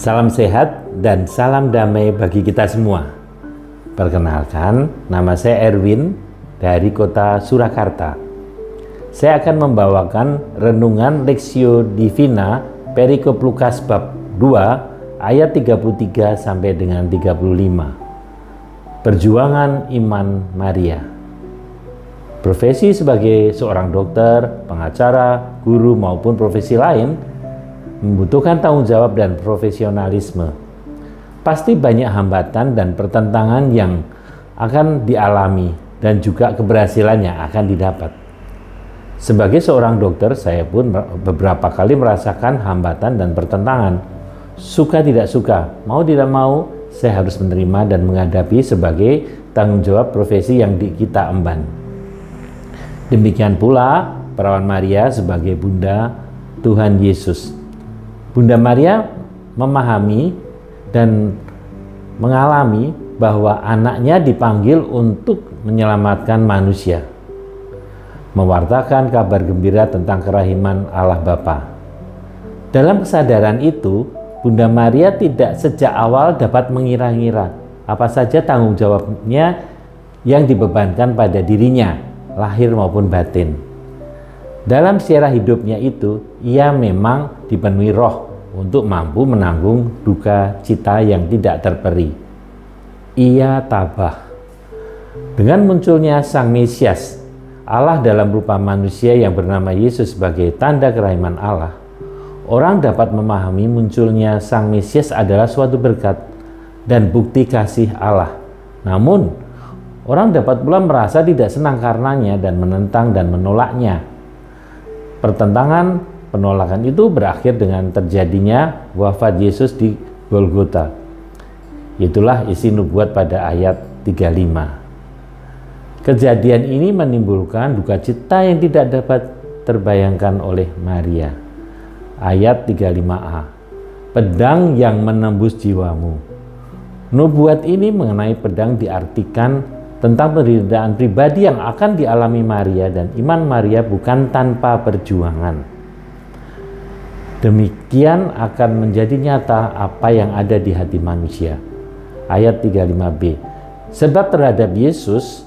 Salam sehat dan salam damai bagi kita semua. Perkenalkan, nama saya Erwin dari kota Surakarta. Saya akan membawakan renungan Lectio Divina Perikop Lukas bab 2 ayat 33 sampai dengan 35. Perjuangan iman Maria. Profesi sebagai seorang dokter, pengacara, guru maupun profesi lain membutuhkan tanggung jawab dan profesionalisme. Pasti banyak hambatan dan pertentangan yang akan dialami dan juga keberhasilannya akan didapat. Sebagai seorang dokter, saya pun beberapa kali merasakan hambatan dan pertentangan. Suka tidak suka, mau tidak mau, saya harus menerima dan menghadapi sebagai tanggung jawab profesi yang kita emban. Demikian pula perawan Maria sebagai Bunda Tuhan Yesus. Bunda Maria memahami dan mengalami bahwa anaknya dipanggil untuk menyelamatkan manusia, mewartakan kabar gembira tentang kerahiman Allah Bapa. Dalam kesadaran itu, Bunda Maria tidak sejak awal dapat mengira-ngira apa saja tanggung jawabnya yang dibebankan pada dirinya, lahir maupun batin. Dalam sejarah hidupnya itu, ia memang dipenuhi roh untuk mampu menanggung duka cita yang tidak terperi. Ia tabah. Dengan munculnya Sang Mesias, Allah dalam rupa manusia yang bernama Yesus sebagai tanda kerahiman Allah, orang dapat memahami munculnya Sang Mesias adalah suatu berkat dan bukti kasih Allah. Namun, orang dapat pula merasa tidak senang karenanya dan menentang dan menolaknya. Pertentangan penolakan itu berakhir dengan terjadinya wafat Yesus di Golgota. Itulah isi nubuat pada ayat 35. Kejadian ini menimbulkan duka cita yang tidak dapat terbayangkan oleh Maria. Ayat 35a. Pedang yang menembus jiwamu. Nubuat ini mengenai pedang diartikan tentang penderitaan pribadi yang akan dialami Maria, dan iman Maria bukan tanpa perjuangan. Demikian akan menjadi nyata apa yang ada di hati manusia. Ayat 35b. Sebab terhadap Yesus,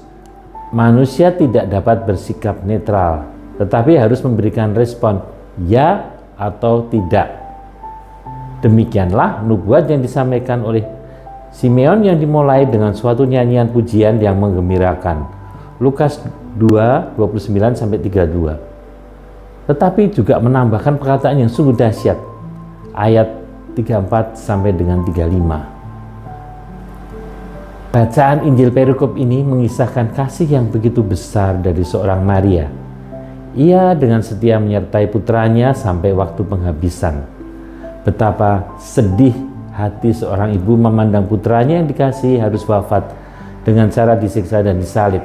manusia tidak dapat bersikap netral, tetapi harus memberikan respon ya atau tidak. Demikianlah nubuat yang disampaikan oleh Simeon yang dimulai dengan suatu nyanyian pujian yang menggembirakan. Lukas 2:29-32. Tetapi juga menambahkan perkataan yang sungguh dahsyat. Ayat 34 sampai dengan 35. Bacaan Injil perikop ini mengisahkan kasih yang begitu besar dari seorang Maria. Ia dengan setia menyertai putranya sampai waktu penghabisan. Betapa sedih hati seorang ibu memandang putranya yang dikasihi harus wafat dengan cara disiksa dan disalib.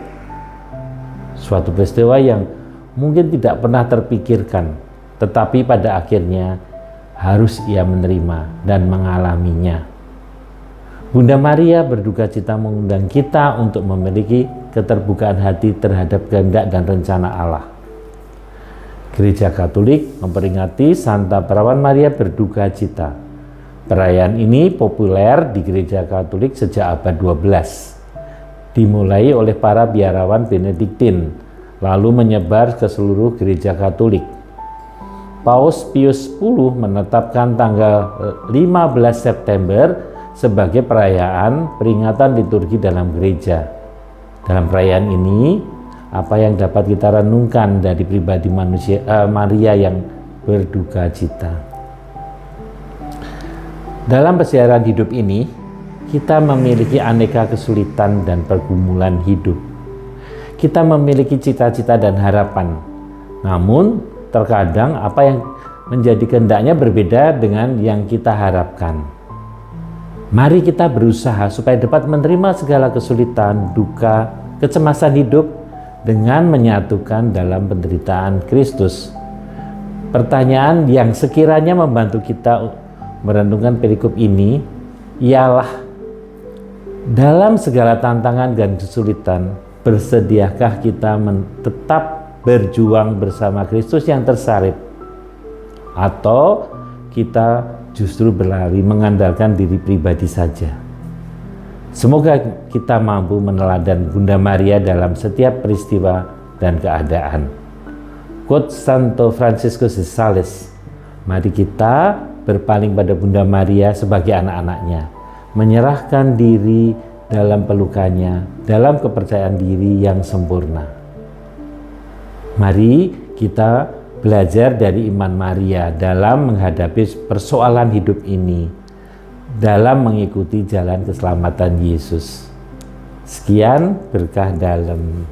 Suatu peristiwa yang mungkin tidak pernah terpikirkan, tetapi pada akhirnya harus ia menerima dan mengalaminya. Bunda Maria berduka cita mengundang kita untuk memiliki keterbukaan hati terhadap kehendak dan rencana Allah. Gereja Katolik memperingati Santa Perawan Maria berduka cita. Perayaan ini populer di Gereja Katolik sejak abad 12. Dimulai oleh para biarawan Benediktin, lalu menyebar ke seluruh Gereja Katolik. Paus Pius X menetapkan tanggal 15 September sebagai perayaan peringatan liturgi dalam gereja. Dalam perayaan ini, apa yang dapat kita renungkan dari pribadi Maria yang berduka cita? Dalam perjalanan hidup ini, kita memiliki aneka kesulitan dan pergumulan hidup. Kita memiliki cita-cita dan harapan. Namun, terkadang apa yang menjadi kehendaknya berbeda dengan yang kita harapkan. Mari kita berusaha supaya dapat menerima segala kesulitan, duka, kecemasan hidup dengan menyatukan dalam penderitaan Kristus. Pertanyaan yang sekiranya membantu kita merenungkan perikop ini ialah, dalam segala tantangan dan kesulitan, bersediakah kita tetap berjuang bersama Kristus yang tersalib, atau kita justru berlari mengandalkan diri pribadi saja. Semoga kita mampu meneladan Bunda Maria dalam setiap peristiwa dan keadaan. Quote Santo Franciscus de Sales, mari kita berpaling pada Bunda Maria sebagai anak-anaknya, menyerahkan diri dalam pelukannya, dalam kepercayaan diri yang sempurna. Mari kita belajar dari iman Maria dalam menghadapi persoalan hidup ini, dalam mengikuti jalan keselamatan Yesus. Sekian berkah dalam